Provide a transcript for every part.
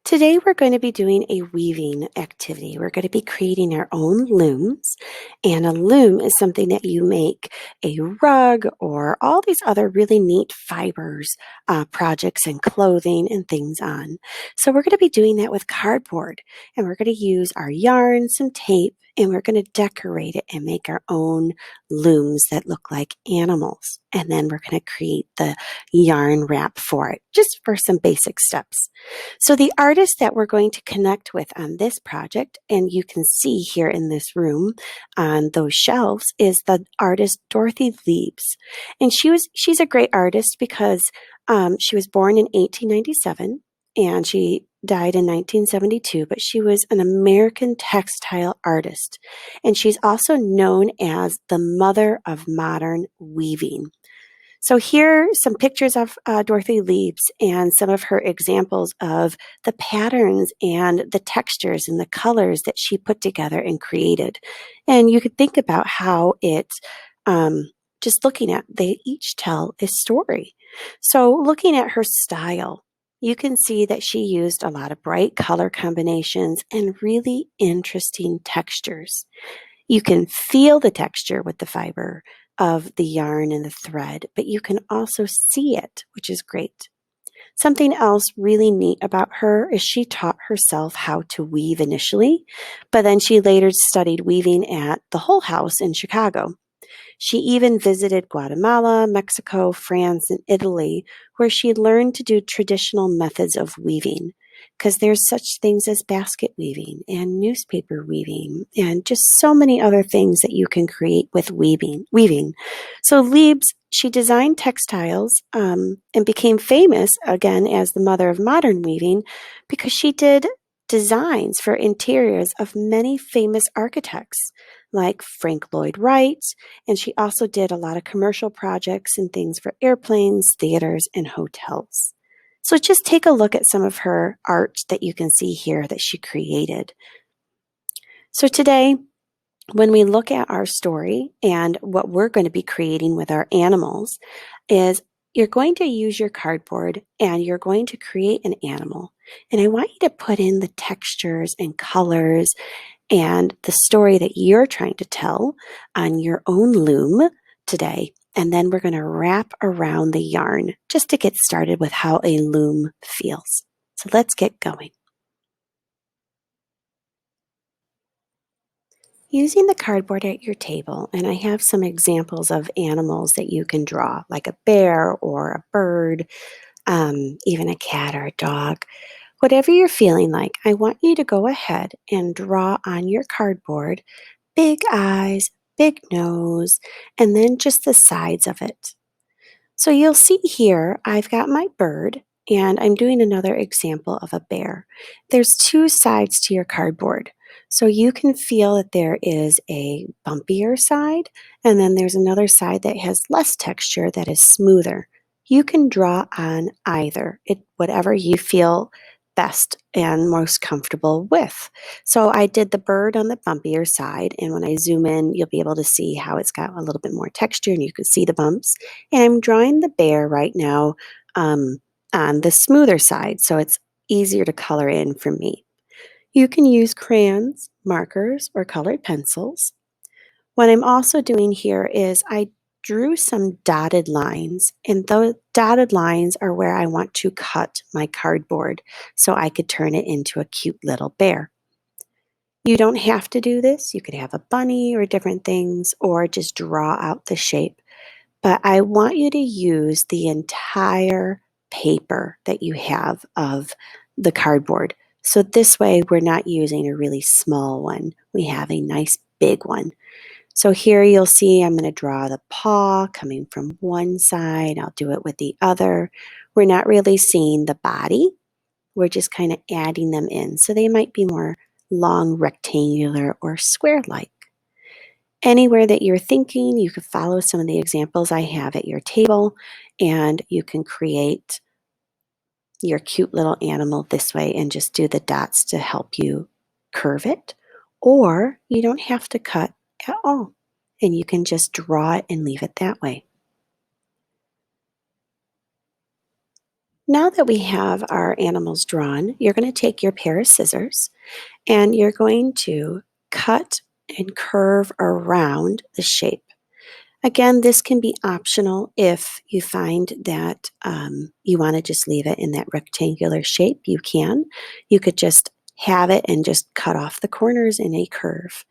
Today we're going to be doing a weaving activity. We're going to be creating our own looms, and a loom is something that you make a rug or all these other really neat fibers projects and clothing and things on. So we're going to be doing that with cardboard, and we're going to use our yarn, some tape, and we're going to decorate it and make our own looms that look like animals. And then we're going to create the yarn wrap for it, just for some basic steps. So the artist that we're going to connect with on this project, and you can see here in this room on those shelves, is the artist Dorothy Leibs. And she's a great artist because she was born in 1897 and she died in 1972, but she was an American textile artist. And she's also known as the mother of modern weaving. So here are some pictures of Dorothy Leibs and some of her examples of the patterns and the textures and the colors that she put together and created. And you could think about how it, just looking at, they each tell a story. So looking at her style, you can see that she used a lot of bright color combinations and really interesting textures. You can feel the texture with the fiber of the yarn and the thread, but you can also see it, which is great. Something else really neat about her is she taught herself how to weave initially, but then she later studied weaving at the Hull House in Chicago. She even visited Guatemala, Mexico, France, and Italy, where she learned to do traditional methods of weaving, because there's such things as basket weaving and newspaper weaving and just so many other things that you can create with weaving. So Liebs, she designed textiles and became famous again as the mother of modern weaving because she did designs for interiors of many famous architects like Frank Lloyd Wright, and she also did a lot of commercial projects and things for airplanes, theaters, and hotels. So just take a look at some of her art that you can see here that she created. So today, when we look at our story and what we're going to be creating with our animals, is you're going to use your cardboard and you're going to create an animal. And I want you to put in the textures and colors and the story that you're trying to tell on your own loom today. And then we're going to wrap around the yarn just to get started with how a loom feels. So let's get going. Using the cardboard at your table, and I have some examples of animals that you can draw, like a bear or a bird, even a cat or a dog. Whatever you're feeling like, I want you to go ahead and draw on your cardboard big eyes, big nose, and then just the sides of it. So you'll see here, I've got my bird, and I'm doing another example of a bear. There's two sides to your cardboard. So you can feel that there is a bumpier side, and then there's another side that has less texture that is smoother. You can draw on either, whatever you feel best and most comfortable with. So I did the bird on the bumpier side, and when I zoom in, you'll be able to see how it's got a little bit more texture and you can see the bumps. And I'm drawing the bear right now on the smoother side, so it's easier to color in for me. You can use crayons, markers, or colored pencils. What I'm also doing here is I drew some dotted lines, and those dotted lines are where I want to cut my cardboard so I could turn it into a cute little bear. You don't have to do this. You could have a bunny or different things, or just draw out the shape. But I want you to use the entire paper that you have of the cardboard. So this way, we're not using a really small one. We have a nice big one. So here you'll see I'm going to draw the paw coming from one side. I'll do it with the other. We're not really seeing the body. We're just kind of adding them in. So they might be more long, rectangular, or square-like. Anywhere that you're thinking, you could follow some of the examples I have at your table, and you can create your cute little animal this way and just do the dots to help you curve it. Or you don't have to cut at all, and you can just draw it and leave it that way. Now that we have our animals drawn, you're going to take your pair of scissors and you're going to cut and curve around the shape. Again, this can be optional if you find that you want to just leave it in that rectangular shape. You can. You could just have it and just cut off the corners in a curve.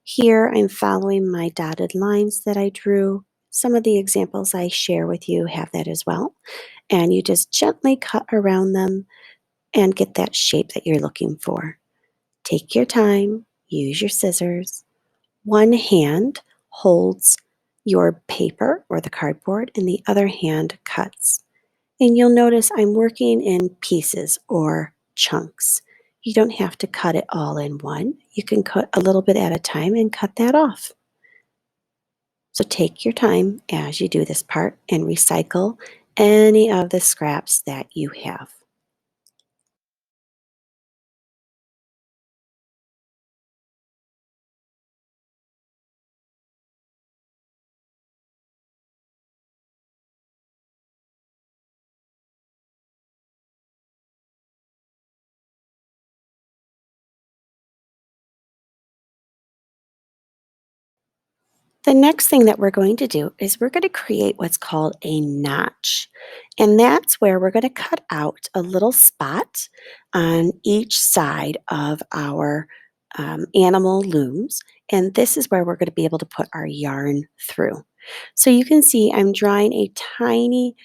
Here, I'm following my dotted lines that I drew. Some of the examples I share with you have that as well. And you just gently cut around them and get that shape that you're looking for. Take your time, use your scissors. One hand holds your paper or the cardboard, and the other hand cuts. And you'll notice I'm working in pieces or chunks. You don't have to cut it all in one. You can cut a little bit at a time and cut that off. So take your time as you do this part and recycle any of the scraps that you have. The next thing that we're going to do is we're going to create what's called a notch. And that's where we're going to cut out a little spot on each side of our animal looms. And this is where we're going to be able to put our yarn through. So you can see I'm drawing a tiny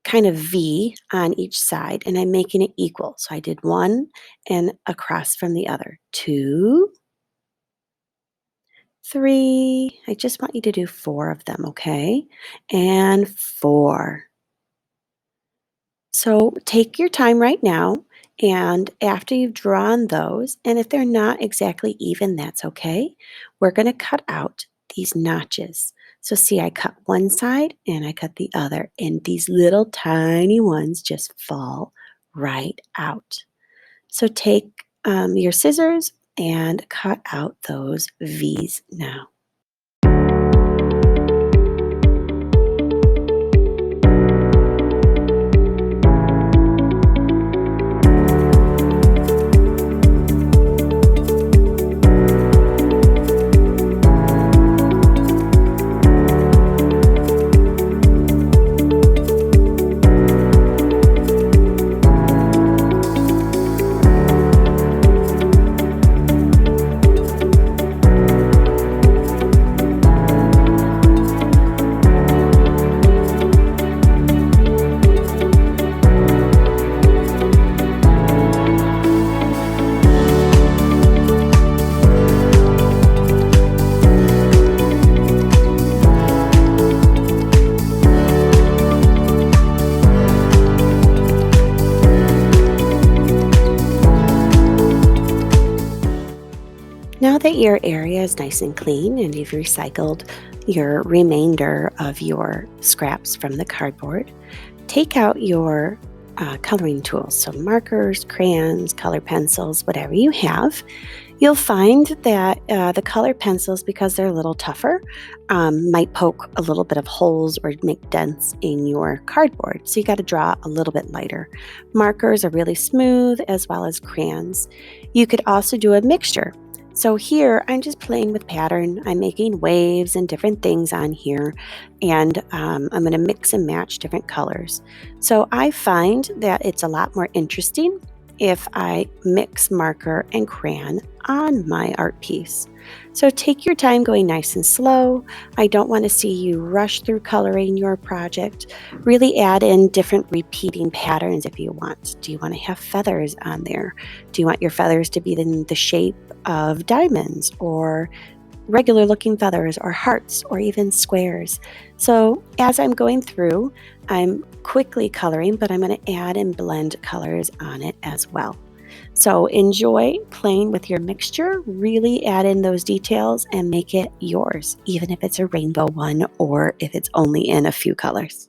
kind of V on each side and I'm making it equal. So I did one and across from the other. Two, three. I just want you to do four of them, okay? And four. So take your time right now, and after you've drawn those, and if they're not exactly even, that's okay. We're going to cut out these notches. So see, I cut one side and I cut the other, and these little tiny ones just fall right out. So take your scissors and cut out those V's now. Now that your area is nice and clean and you've recycled your remainder of your scraps from the cardboard, take out your coloring tools, so markers, crayons, color pencils, whatever you have. You'll find that the color pencils, because they're a little tougher, might poke a little bit of holes or make dents in your cardboard. So you got to draw a little bit lighter. Markers are really smooth, as well as crayons. You could also do a mixture. So here I'm just playing with pattern. I'm making waves and different things on here, and I'm going to mix and match different colors. So I find that it's a lot more interesting if I mix marker and crayon on my art piece. So take your time going nice and slow. I don't want to see you rush through coloring your project. Really add in different repeating patterns if you want. Do you want to have feathers on there? Do you want your feathers to be in the shape of diamonds or regular looking feathers or hearts or even squares? So as I'm going through, I'm quickly coloring, but I'm going to add and blend colors on it as well. So enjoy playing with your mixture, really add in those details and make it yours, even if it's a rainbow one or if it's only in a few colors.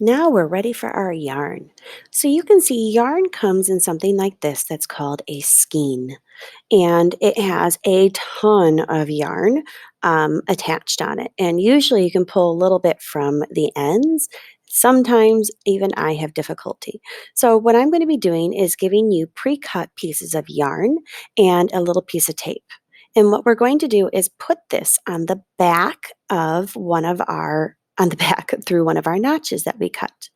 Now we're ready for our yarn. So you can see yarn comes in something like this that's called a skein, and it has a ton of yarn attached on it. And usually you can pull a little bit from the ends. Sometimes even I have difficulty. So, what I'm going to be doing is giving you pre cut pieces of yarn and a little piece of tape. And what we're going to do is put this on the back of on the back through one of our notches that we cut.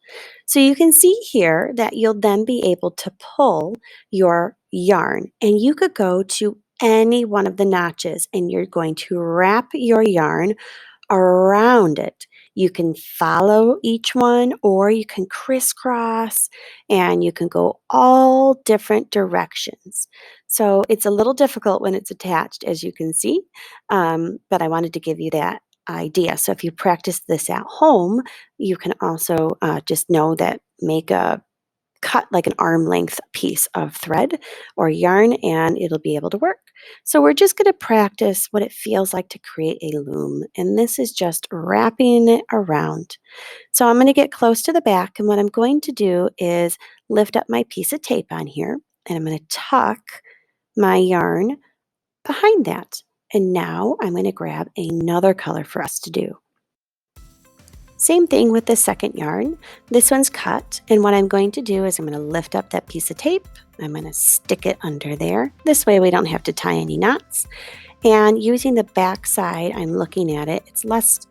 So you can see here that you'll then be able to pull your yarn, and you could go to any one of the notches and you're going to wrap your yarn around it. You can follow each one or you can crisscross and you can go all different directions. So it's a little difficult when it's attached, as you can see, but I wanted to give you that idea. So if you practice this at home, you can also just know that make a cut like an arm length piece of thread or yarn and it'll be able to work. So we're just going to practice what it feels like to create a loom. And this is just wrapping it around. So I'm going to get close to the back, and what I'm going to do is lift up my piece of tape on here and I'm going to tuck my yarn behind that. And now I'm going to grab another color for us to do. Same thing with the second yarn. This one's cut, and what I'm going to do is I'm going to lift up that piece of tape. I'm going to stick it under there. This way we don't have to tie any knots. And using the back side, I'm looking at it. It's less,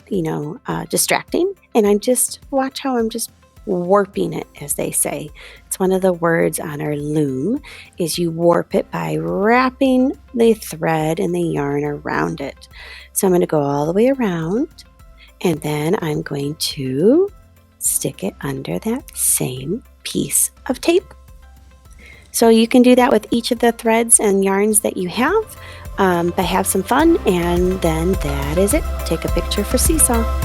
distracting. And watch how I'm just warping it, as they say. It's one of the words on our loom is you warp it by wrapping the thread and the yarn around it. So I'm going to go all the way around. And then I'm going to stick it under that same piece of tape. So you can do that with each of the threads and yarns that you have, but have some fun. And then that is it. Take a picture for Seesaw.